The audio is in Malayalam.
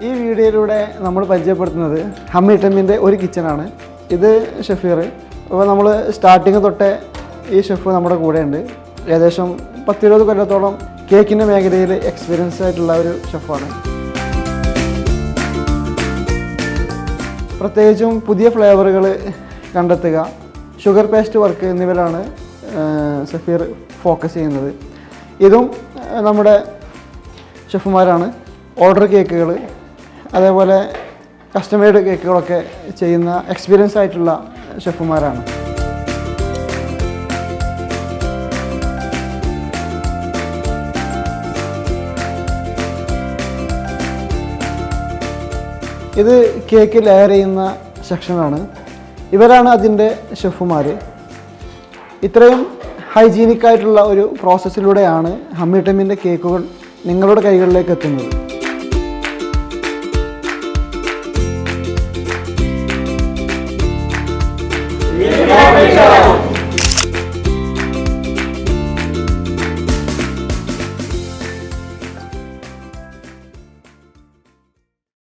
ഈ വീഡിയോയിലൂടെ നമ്മൾ പരിചയപ്പെടുത്തുന്നത് ഹമ്മി ടെമ്മിൻ്റെ ഒരു കിച്ചണാണ്. ഇത് ഷെഫീർ. അപ്പോൾ നമ്മൾ സ്റ്റാർട്ടിങ് തൊട്ടേ ഈ ഷെഫ് നമ്മുടെ കൂടെയുണ്ട്. ഏകദേശം 10-20 കൊല്ലത്തോളം കേക്കിൻ്റെ മേഖലയിൽ എക്സ്പീരിയൻസ് ആയിട്ടുള്ള ഒരു ഷെഫാണ്. പ്രത്യേകിച്ചും പുതിയ ഫ്ലേവറുകൾ കണ്ടെത്തുക, ഷുഗർ പേസ്റ്റ് വർക്ക് എന്നിവയിലാണ് ഷെഫീർ ഫോക്കസ് ചെയ്യുന്നത്. ഇതും നമ്മുടെ ഷെഫുമാരാണ്. ഓർഡർ കേക്കുകൾ, അതേപോലെ കസ്റ്റമൈഡ് കേക്കുകളൊക്കെ ചെയ്യുന്ന എക്സ്പീരിയൻസ് ആയിട്ടുള്ള ഷെഫുമാരാണ്. ഇത് കേക്ക് ലെയർ ചെയ്യുന്ന സെക്ഷനാണ്. ഇവരാണ് അതിൻ്റെ ഷെഫുമാർ. ഇത്രയും ഹൈജീനിക് ആയിട്ടുള്ള ഒരു പ്രോസസ്സിലൂടെയാണ് ഹമ്മി ടെമ്മിൻ്റെ കേക്കുകൾ നിങ്ങളുടെ കൈകളിലേക്ക് എത്തുന്നത്.